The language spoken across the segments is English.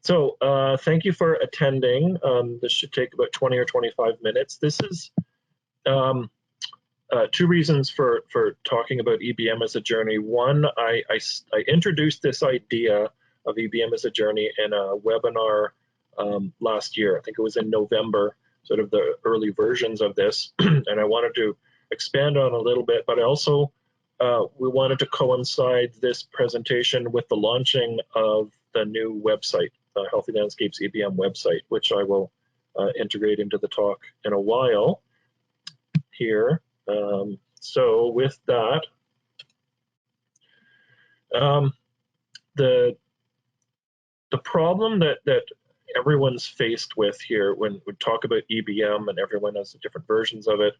Thank you for attending. This should take about 20 or 25 minutes. This is two reasons for talking about EBM as a journey. One, I introduced this idea of EBM as a journey in a webinar last year. I think it was in November, sort of the early versions of this, and I wanted to expand on a little bit, but I also we wanted to coincide this presentation with the launching of the new website, the Healthy Landscapes EBM website, which I will integrate into the talk in a while here. So with that, the problem that everyone's faced with here when we talk about EBM, and everyone has different versions of it,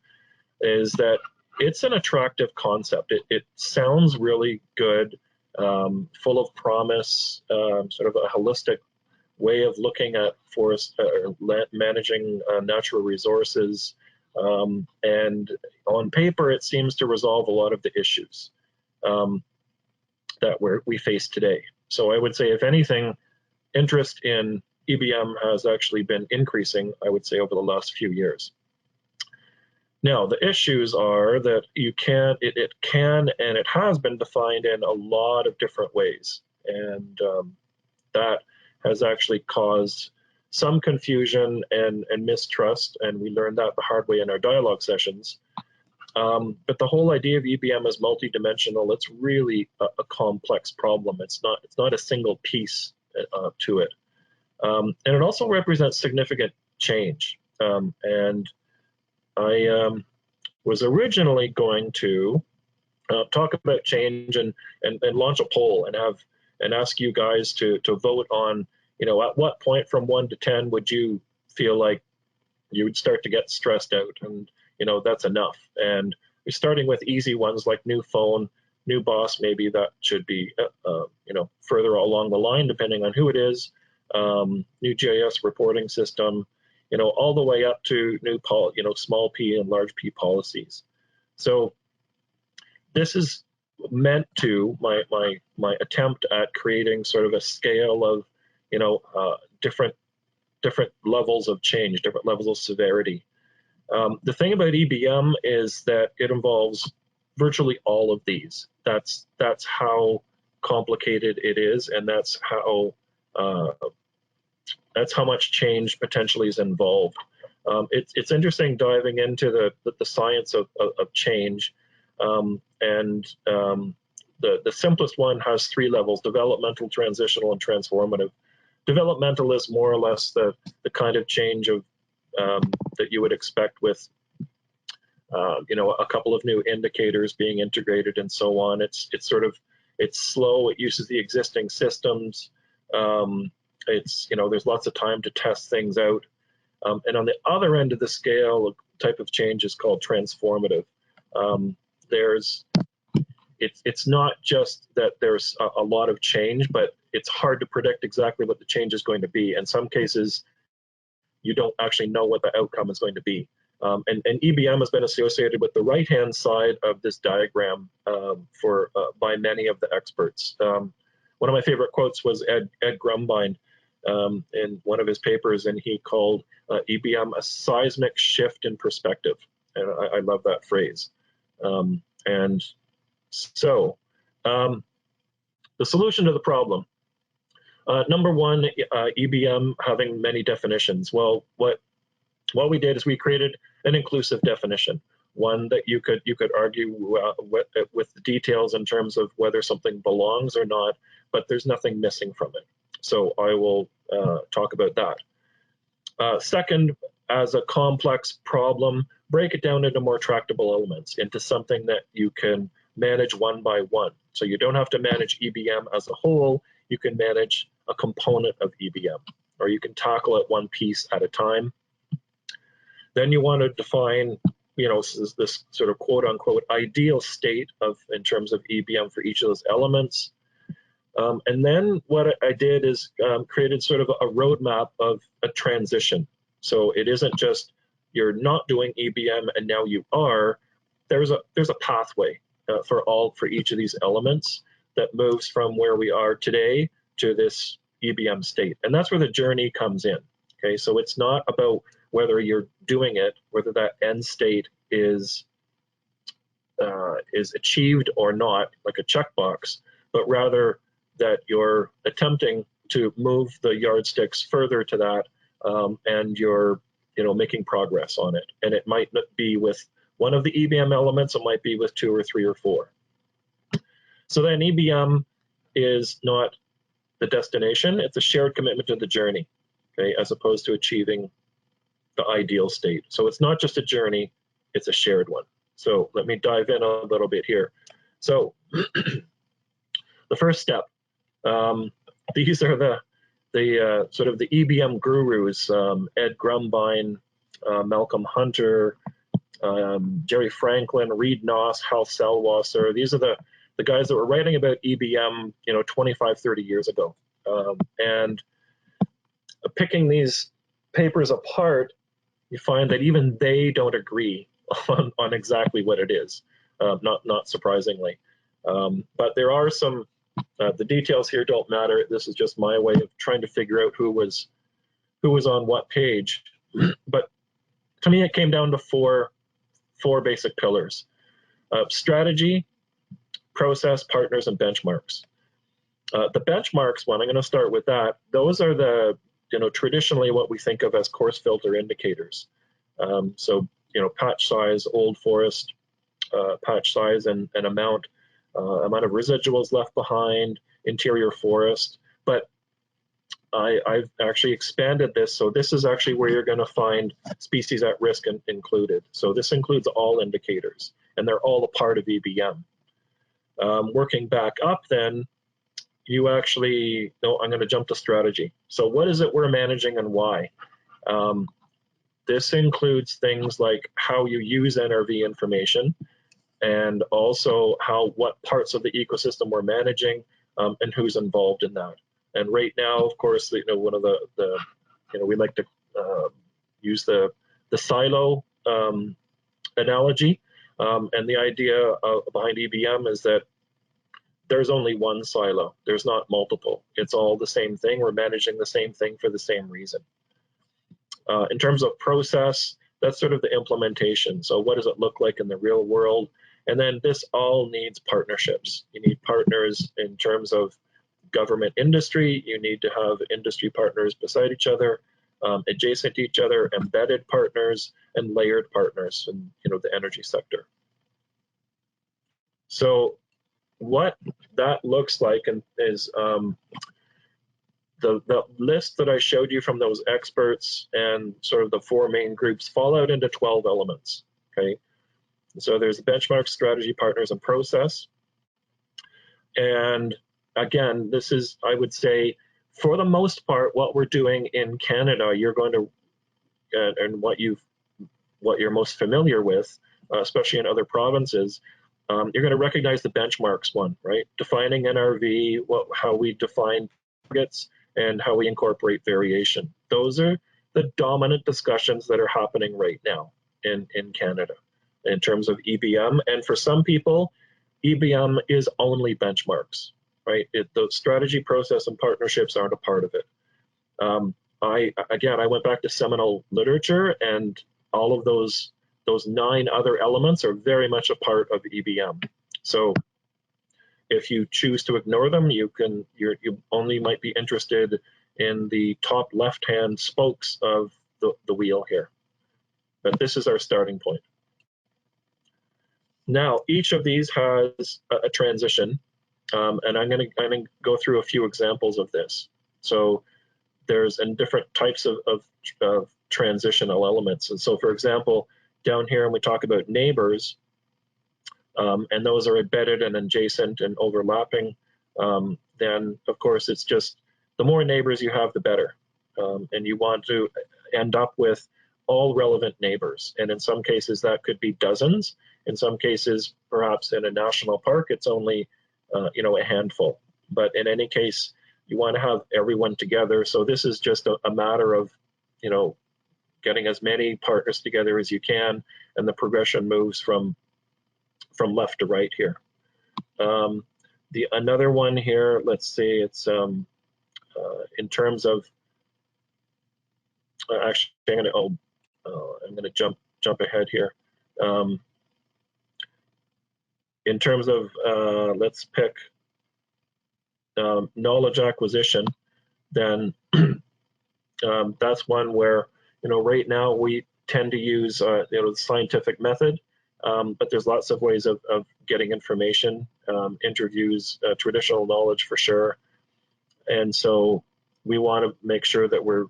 is that it's an attractive concept. It sounds really good, full of promise, sort of a holistic way of looking at forest managing natural resources, and on paper it seems to resolve a lot of the issues that we face today. So I would say, if anything, interest in EBM has actually been increasing, I would say, over the last few years. Now, the issues are that it can and it has been defined in a lot of different ways, and that has actually caused some confusion and mistrust, and we learned that the hard way in our dialogue sessions. But the whole idea of EBM is multidimensional. It's really a complex problem. It's not a single piece to it, and it also represents significant change. And I was originally going to talk about change and launch a poll and ask you guys to vote on, at what point from 1 to 10 would you feel like you would start to get stressed out, and that's enough. And we're starting with easy ones like new phone, new boss. Maybe that should be further along the line depending on who it is. New GIS reporting system, all the way up to new small p and large p policies. So this is meant to my attempt at creating sort of a scale of different levels of change, different levels of severity. The thing about EBM is that it involves virtually all of these. That's how complicated it is, and that's how much change potentially is involved. It's interesting diving into the science of change, and the simplest one has 3 levels: developmental, transitional, and transformative. Developmental is more or less the kind of change of that you would expect with a couple of new indicators being integrated and so on. It's slow. It uses the existing systems. There's lots of time to test things out. And on the other end of the scale, a type of change is called transformative. It's not just that there's a lot of change, but it's hard to predict exactly what the change is going to be. In some cases, you don't actually know what the outcome is going to be. And EBM has been associated with the right-hand side of this diagram by many of the experts. One of my favorite quotes was Ed Grumbine in one of his papers, and he called EBM a seismic shift in perspective. And I love that phrase. And so the solution to the problem. Number one, EBM having many definitions. Well, what we did is we created an inclusive definition, one that you could argue with the details in terms of whether something belongs or not, but there's nothing missing from it. So I will talk about that. Second, as a complex problem, break it down into more tractable elements, into something that you can manage one by one. So you don't have to manage EBM as a whole. You can manage a component of EBM, or you can tackle it one piece at a time. Then you want to define, this sort of quote unquote ideal state in terms of EBM for each of those elements. And then what I did is created sort of a roadmap of a transition. So it isn't just you're not doing EBM and now you are. There's a pathway for each of these elements that moves from where we are today to this EBM state. And that's where the journey comes in. Okay, so it's not about whether you're doing it, whether that end state is achieved or not, like a checkbox, but rather that you're attempting to move the yardsticks further to that, and you're making progress on it. And it might not be with one of the EBM elements, it might be with 2 or 3 or 4. So then EBM is not the destination, it's a shared commitment to the journey, okay, as opposed to achieving the ideal state. So it's not just a journey, it's a shared one. So let me dive in a little bit here. So the first step, these are the sort of the EBM gurus, Ed Grumbine, Malcolm Hunter, Jerry Franklin, Reed Noss, Hal Selwasser. These are the guys that were writing about EBM, 25, 30 years ago. And picking these papers apart, you find that even they don't agree on exactly what it is, not surprisingly. But there are some, the details here don't matter. This is just my way of trying to figure out who was on what page. But to me, it came down to four basic pillars: strategy, process, partners, and benchmarks. The benchmarks one, I'm going to start with that. Those are the, traditionally what we think of as coarse filter indicators. So, patch size, old forest, patch size and amount of residuals left behind, interior forest. But I've actually expanded this. So this is actually where you're going to find species at risk included. So this includes all indicators, and they're all a part of EBM. Working back up then, you actually, I'm going to jump to strategy. So what is it we're managing and why? This includes things like how you use NRV information, and also what parts of the ecosystem we're managing, and who's involved in that. And right now, of course, one of the we like to use the silo analogy, and the idea behind EBM is that there's only one silo. There's not multiple. It's all the same thing. We're managing the same thing for the same reason. In terms of process, that's sort of the implementation. So what does it look like in the real world? And then this all needs partnerships. You need partners in terms of government industry. You need to have industry partners beside each other, adjacent to each other, embedded partners, and layered partners in the energy sector. So what that looks like is the list that I showed you from those experts and sort of the 4 main groups fall out into 12 elements, okay? So there's benchmark, strategy, partners, and process. And again, this is, I would say, for the most part, what we're doing in Canada, you're going to, and what you're most familiar with, especially in other provinces, you're going to recognize the benchmarks one, right? Defining NRV, how we define targets, and how we incorporate variation. Those are the dominant discussions that are happening right now in Canada in terms of EBM. And for some people, EBM is only benchmarks, right? The strategy, process, and partnerships aren't a part of it. I went back to seminal literature, and all of those 9 other elements are very much a part of EBM. So if you choose to ignore them, you only might be interested in the top left-hand spokes of the wheel here. But this is our starting point. Now, each of these has a transition, and I'm going to go through a few examples of this. So there's different types of transitional elements. And so, for example, down here, when we talk about neighbors, and those are embedded and adjacent and overlapping, then of course it's just the more neighbors you have, the better. And you want to end up with all relevant neighbors. And in some cases that could be dozens. In some cases, perhaps in a national park, it's only a handful. But in any case, you want to have everyone together. So this is just a matter of getting as many partners together as you can, and the progression moves from left to right here. Another one here, let's see, it's in terms of actually, I'm gonna jump ahead here. In terms of let's pick knowledge acquisition, then that's one where right now we tend to use the scientific method, but there's lots of ways of getting information, interviews, traditional knowledge for sure, and so we want to make sure that we're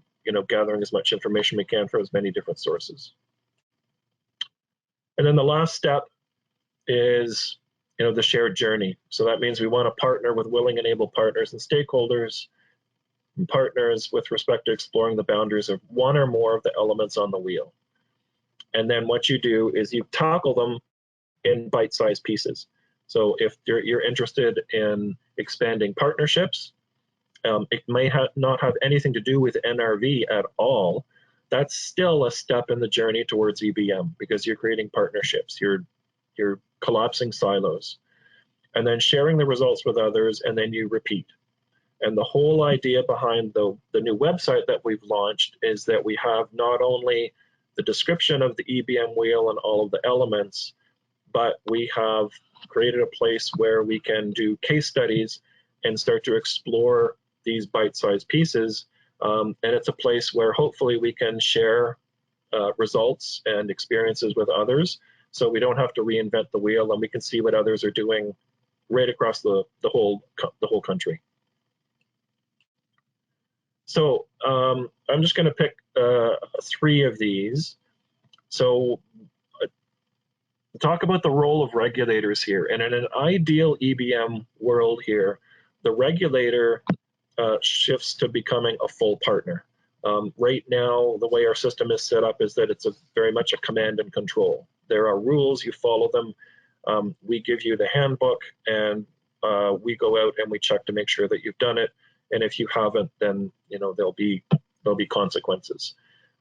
gathering as much information we can from as many different sources. And then the last step is the shared journey. So that means we want to partner with willing and able partners and stakeholders and partners with respect to exploring the boundaries of one or more of the elements on the wheel. And then what you do is you tackle them in bite-sized pieces. So if you're interested in expanding partnerships, it may not have anything to do with NRV at all. That's still a step in the journey towards EBM because you're creating partnerships. You're collapsing silos, and then sharing the results with others, and then you repeat. And the whole idea behind the new website that we've launched is that we have not only the description of the Ebm wheel and all of the elements, but we have created a place where we can do case studies and start to explore these bite-sized pieces. And it's a place where hopefully we can share results and experiences with others, so we don't have to reinvent the wheel, and we can see what others are doing right across the whole country. So I'm just going to pick 3 of these. So talk about the role of regulators here. And in an ideal EBM world here, the regulator shifts to becoming a full partner. Right now, the way our system is set up is that it's very much a command and control. There are rules, you follow them. We give you the handbook, and we go out and we check to make sure that you've done it. And if you haven't, then there'll be consequences.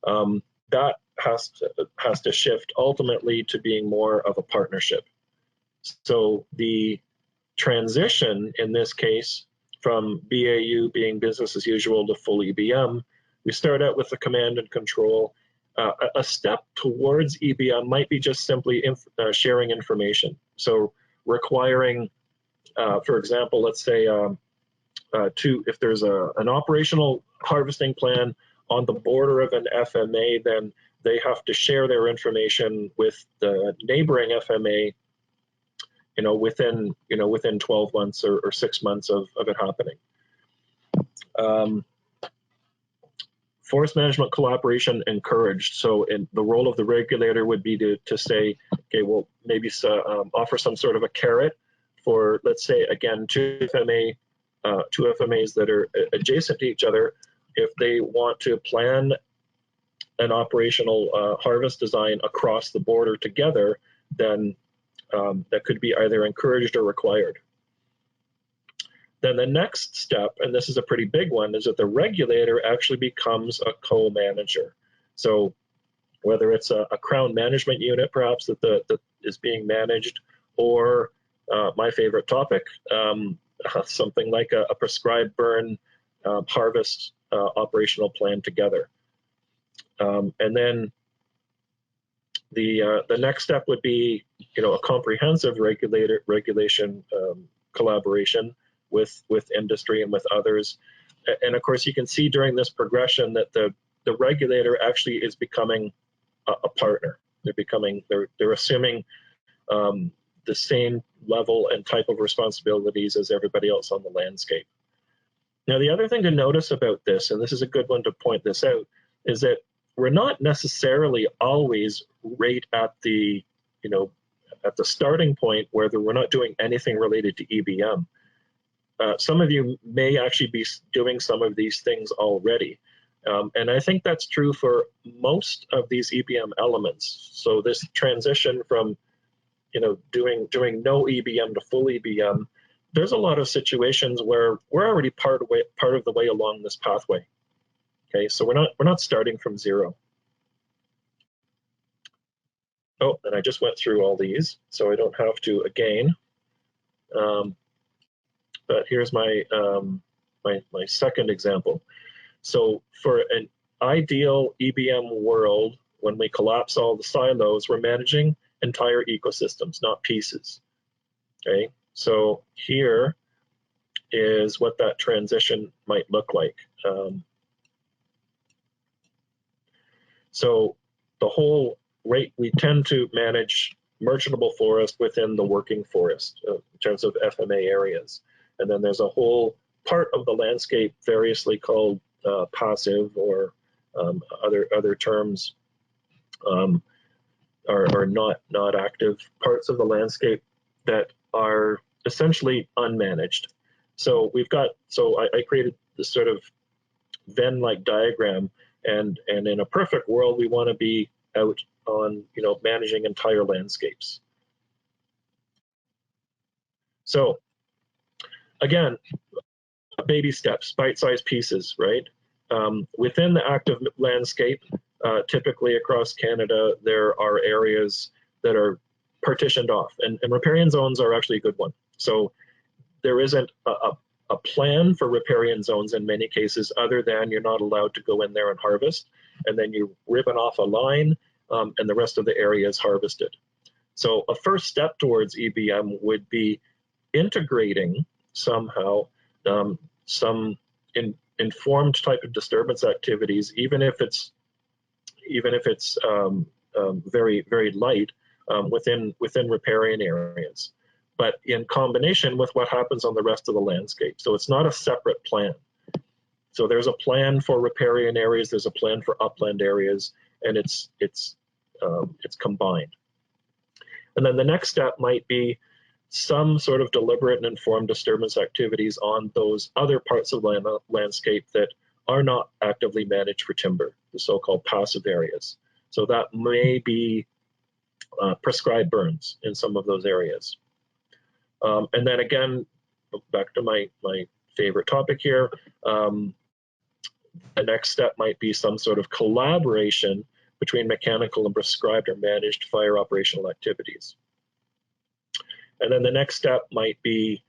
That has to shift ultimately to being more of a partnership. So the transition in this case from BAU, being business as usual, to full EBM, we start out with the command and control. A step towards EBM might be just simply sharing information. So requiring, for example, let's say if there's an operational harvesting plan on the border of an FMA, then they have to share their information with the neighboring FMA, within 12 months or 6 months of it happening. Forest management collaboration encouraged. So the role of the regulator would be to say, okay, well, maybe offer some sort of a carrot for, let's say, again, two FMAs that are adjacent to each other. If they want to plan an operational harvest design across the border together, then that could be either encouraged or required. Then the next step, and this is a pretty big one, is that the regulator actually becomes a co-manager. So whether it's a crown management unit perhaps that is being managed, or my favorite topic, something like a prescribed burn harvest operational plan together. And then the next step would be a comprehensive regulation collaboration with industry and with others. And of course, you can see during this progression that the regulator actually is becoming a partner. They're assuming the same level and type of responsibilities as everybody else on the landscape. Now, the other thing to notice about this, and this is a good one to point this out, is that we're not necessarily always right at the starting point where we're not doing anything related to EBM. Some of you may actually be doing some of these things already. And I think that's true for most of these EBM elements. So this transition from doing no EBM to full EBM, there's a lot of situations where we're already part of the way along this pathway. Okay, so we're not starting from zero. Oh, and I just went through all these, so I don't have to again. But here's my my second example. So for an ideal EBM world, when we collapse all the silos, we're managing entire ecosystems, not pieces. Okay, so here is what that transition might look like. So the whole rate, we tend to manage merchantable forest within the working forest in terms of FMA areas. And then there's a whole part of the landscape variously called passive, or other terms are not active parts of the landscape that are essentially unmanaged. So I created this sort of Venn-like diagram, and in a perfect world, we want to be out on managing entire landscapes. So again, baby steps, bite-sized pieces, right? Within the active landscape, typically across Canada, there are areas that are partitioned off, and riparian zones are actually a good one. So there isn't a plan for riparian zones in many cases, other than you're not allowed to go in there and harvest, and then you ribbon off a line, and the rest of the area is harvested. So a first step towards EBM would be integrating somehow some informed type of disturbance activities, even if it's very, very light, within riparian areas, but in combination with what happens on the rest of the landscape. So it's not a separate plan. So there's a plan for riparian areas, there's a plan for upland areas, and it's combined. And then the next step might be some sort of deliberate and informed disturbance activities on those other parts of the landscape that are not actively managed for timber, the so-called passive areas. So that may be prescribed burns in some of those areas. And then again, back to my favorite topic here, the next step might be some sort of collaboration between mechanical and prescribed or managed fire operational activities. And then the next step might be,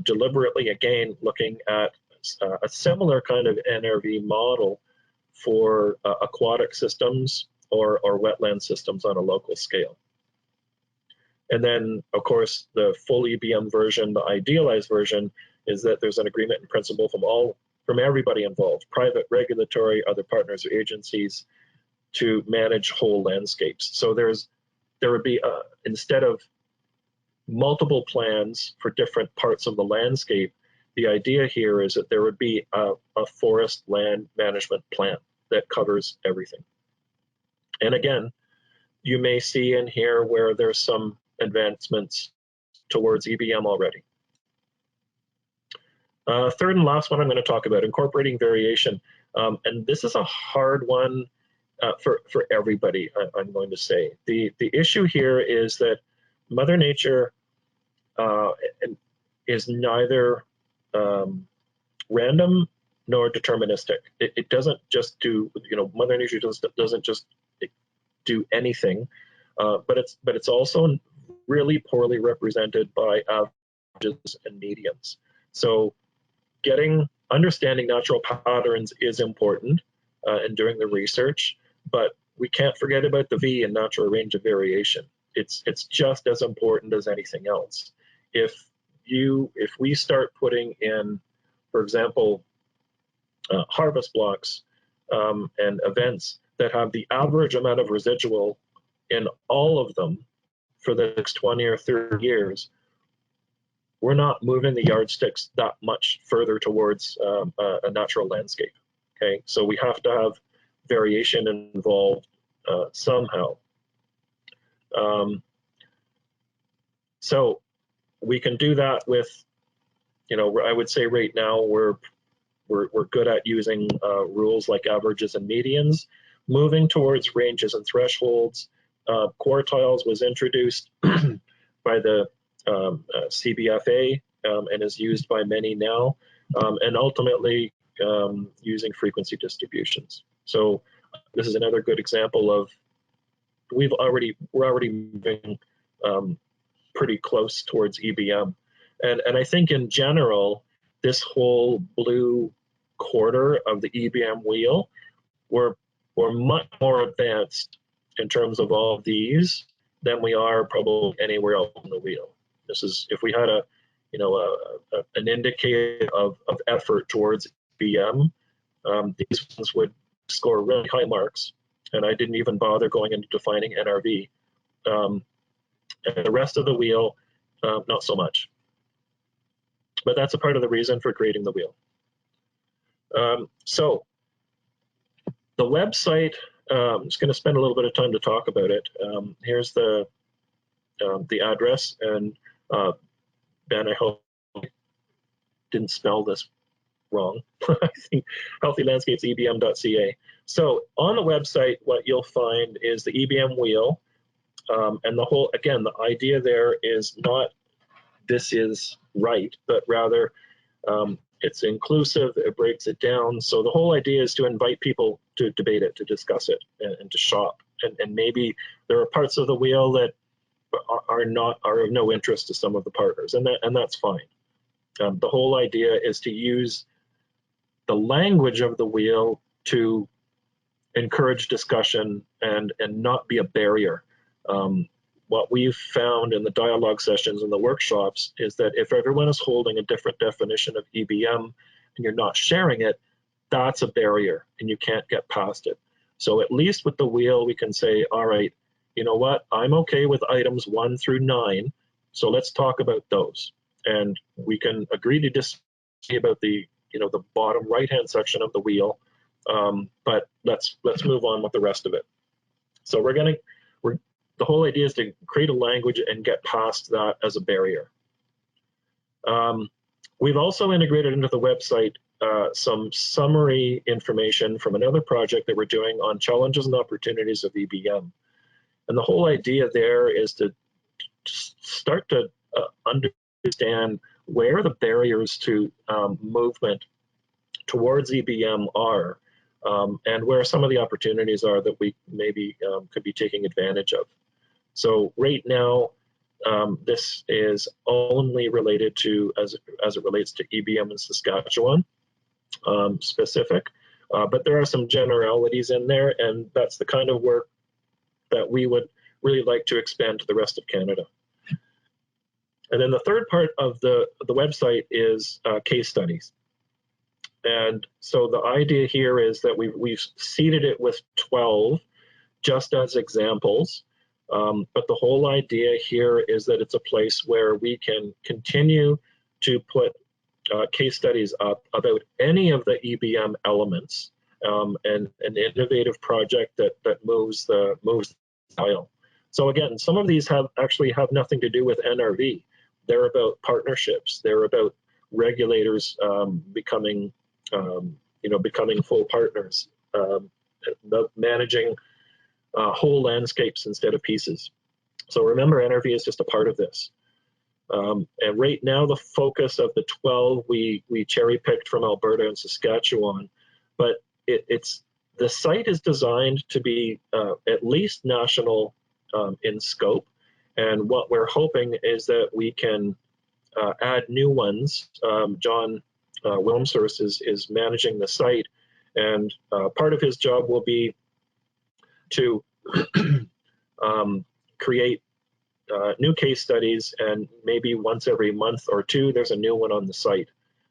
deliberately, again, looking at a similar kind of NRV model for aquatic systems or wetland systems on a local scale. And then, of course, the full EBM version, the idealized version, is that there's an agreement in principle from everybody involved, private, regulatory, other partners or agencies, to manage whole landscapes. So there would be, instead of multiple plans for different parts of the landscape, the idea here is that there would be a forest land management plan that covers everything. And again, you may see in here where there's some advancements towards EBM already. Third and last one I'm going to talk about, incorporating variation. And this is a hard one for everybody, I'm going to say. The issue here is that Mother Nature is neither random nor deterministic. It doesn't just do, Mother Nature doesn't just do anything, but it's also really poorly represented by averages and medians. So understanding natural patterns is important in doing the research, but we can't forget about the V in natural range of variation. It's just as important as anything else. If we start putting in, for example, harvest blocks and events that have the average amount of residual in all of them for the next 20 or 30 years, we're not moving the yardsticks that much further towards a natural landscape. Okay, so we have to have variation involved somehow. So we can do that with, I would say right now we're good at using rules like averages and medians. Moving towards ranges and thresholds, quartiles was introduced by the CBFA and is used by many now, and ultimately using frequency distributions. So this is another good example of we're already moving pretty close towards EBM, and I think in general this whole blue quarter of the EBM wheel, we're much more advanced in terms of all of these than we are probably anywhere else on the wheel. This is, if we had an indicator of effort towards EBM, these ones would score really high marks, and I didn't even bother going into defining NRV. And the rest of the wheel, not so much. But that's a part of the reason for creating the wheel. So the website, I'm just going to spend a little bit of time to talk about it. Here's the address, and Ben, I hope I didn't spell this wrong. I think healthylandscapesebm.ca. So on the website, what you'll find is the EBM wheel, and the whole, again, the idea there is not this is right, but rather it's inclusive, it breaks it down. So the whole idea is to invite people to debate it, to discuss it, and to shop. And maybe there are parts of the wheel that are of no interest to some of the partners, and that's fine. The whole idea is to use the language of the wheel to encourage discussion and not be a barrier. What we've found in the dialogue sessions and the workshops is that if everyone is holding a different definition of EBM and you're not sharing it, that's a barrier and you can't get past it. So at least with the wheel, we can say, all right, you know what, I'm okay with items 1 through 9, so let's talk about those. And we can agree to disagree about the bottom right-hand section of the wheel, but let's move on with the rest of it. So the whole idea is to create a language and get past that as a barrier. We've also integrated into the website some summary information from another project that we're doing on challenges and opportunities of EBM. And the whole idea there is to start to understand where the barriers to movement towards EBM are, and where some of the opportunities are that we maybe could be taking advantage of. So right now, this is only related to, as it relates to EBM in Saskatchewan specific, but there are some generalities in there, and that's the kind of work that we would really like to expand to the rest of Canada. And then the third part of the website is case studies. And so the idea here is that we've seeded it with 12 just as examples. But the whole idea here is that it's a place where we can continue to put case studies up about any of the EBM elements, and an innovative project that moves the dial. So again, some of these actually have nothing to do with NRV. They're about partnerships. They're about regulators becoming full partners, managing whole landscapes instead of pieces. So remember, NRV is just a part of this. And right now, the focus of the 12 we cherry picked from Alberta and Saskatchewan, but the site is designed to be at least national in scope. And what we're hoping is that we can add new ones. John Wilmshurst is managing the site, and part of his job will be to create new case studies, and maybe once every month or two there's a new one on the site,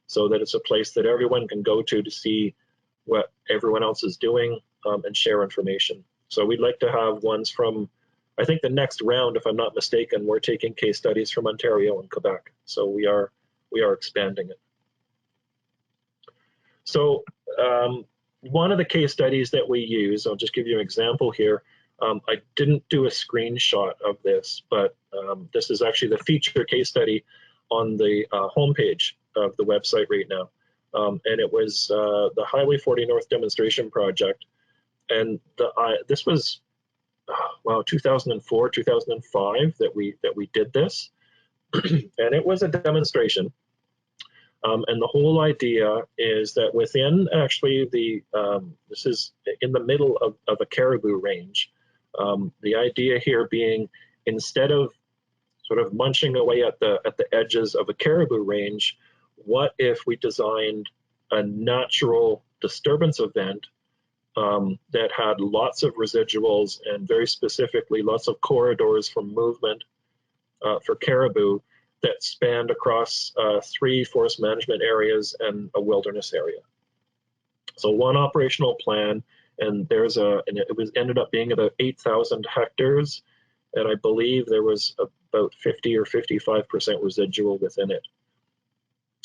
so that it's a place that everyone can go to see what everyone else is doing and share information. So we'd like to have ones from, I think the next round, if I'm not mistaken, we're taking case studies from Ontario and Quebec. So we are expanding it. So one of the case studies that we use, I'll just give you an example here. I didn't do a screenshot of this, but this is actually the feature case study on the homepage of the website right now. And it was the Highway 40 North demonstration project. And this was, 2004, 2005 that we did this. And it was a demonstration. And the whole idea is that within actually this is in the middle of a caribou range. The idea here being, instead of sort of munching away at the edges of a caribou range, what if we designed a natural disturbance event that had lots of residuals and very specifically lots of corridors for movement for caribou that spanned across 3 forest management areas and a wilderness area. So one operational plan, and it ended up being about 8,000 hectares, and I believe there was about 50 or 55% residual within it.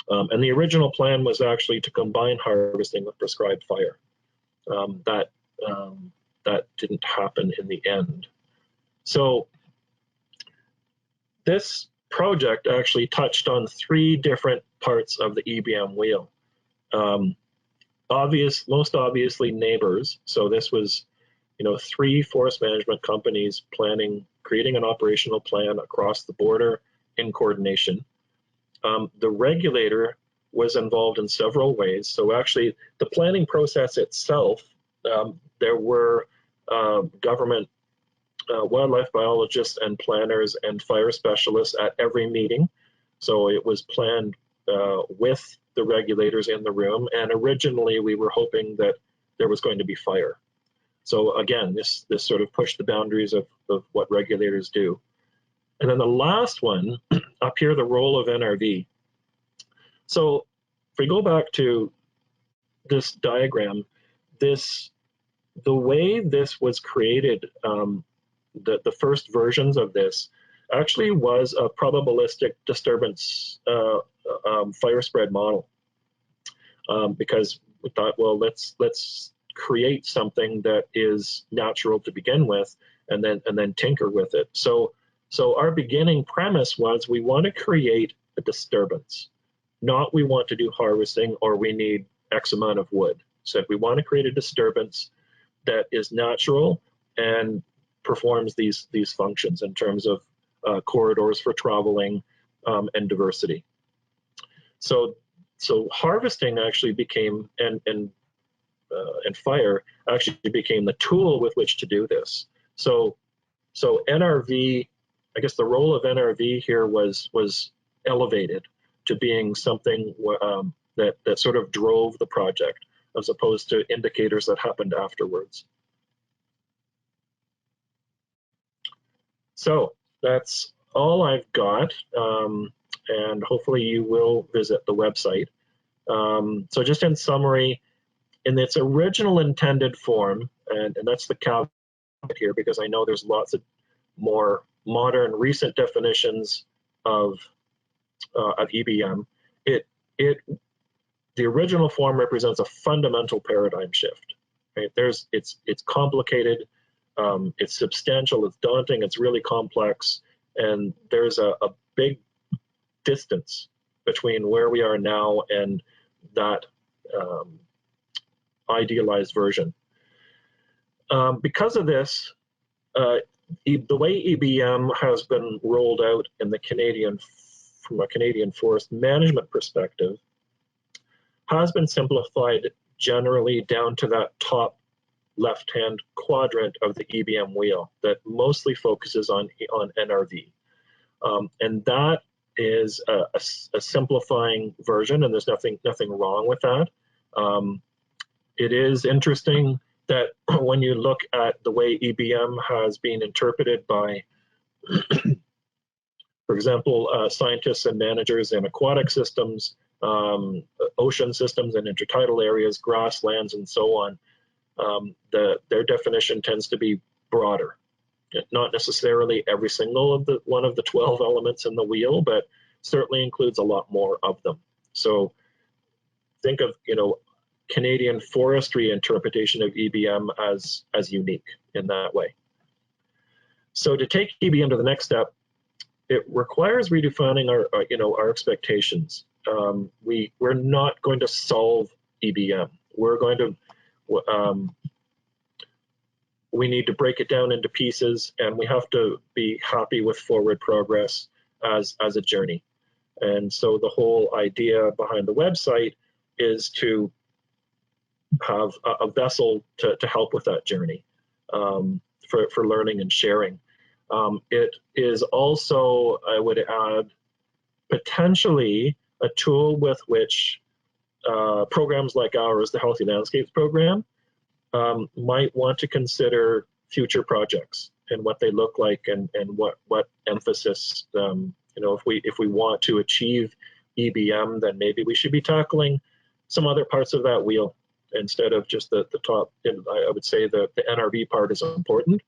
And the original plan was actually to combine harvesting with prescribed fire. That didn't happen in the end. So this project actually touched on 3 different parts of the Ebm wheel. Most obviously neighbors. So this was, 3 forest management companies creating an operational plan across the border in coordination. The regulator was involved in several ways. So actually, the planning process itself, there were government wildlife biologists and planners and fire specialists at every meeting. So it was planned with the regulators in the room, and originally we were hoping that there was going to be fire. So again, this sort of pushed the boundaries of what regulators do. And then the last one, up here, the role of NRV. So if we go back to this diagram, the way this was created, the first versions of this actually was a probabilistic disturbance fire spread model, because we thought, well, let's create something that is natural to begin with, and then tinker with it. So our beginning premise was we want to create a disturbance, not we want to do harvesting or we need X amount of wood. So we want to create a disturbance that is natural and performs these functions in terms of corridors for traveling and diversity. So harvesting actually became and fire actually became the tool with which to do this. So NRV, I guess the role of NRV here was elevated to being something that sort of drove the project, as opposed to indicators that happened afterwards. So that's all I've got, and hopefully you will visit the website. So just in summary, in its original intended form, and that's the caveat here, because I know there's lots of more modern, recent definitions of EBM. The original form represents a fundamental paradigm shift. Right? It's complicated, it's substantial, it's daunting, it's really complex, and there's a big distance between where we are now and that idealized version. Because of this, the way EBM has been rolled out in the from a Canadian forest management perspective has been simplified generally down to that top left-hand quadrant of the Ebm wheel that mostly focuses on NRV. And that is a simplifying version, and there's nothing wrong with that. It is interesting that when you look at the way EBM has been interpreted by, for example, scientists and managers in aquatic systems, ocean systems and intertidal areas, grasslands, and so on, their definition tends to be broader. Not necessarily every single one of the 12 elements in the wheel, but certainly includes a lot more of them. So think of, Canadian forestry interpretation of EBM as unique in that way. So to take EBM to the next step, it requires redefining our expectations. We're not going to solve EBM. We're going to we need to break it down into pieces, and we have to be happy with forward progress as a journey. And so the whole idea behind the website is to have a vessel to help with that journey, for learning and sharing. It is also, I would add, potentially a tool with which programs like ours, the Healthy Landscapes program, might want to consider future projects and what they look like, and what emphasis, if we want to achieve EBM, then maybe we should be tackling some other parts of that wheel instead of just the top. And I would say the NRV part is important,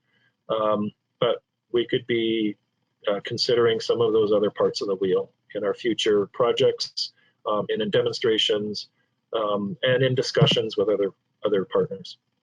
but we could be considering some of those other parts of the wheel in our future projects, and in demonstrations, and in discussions with other partners.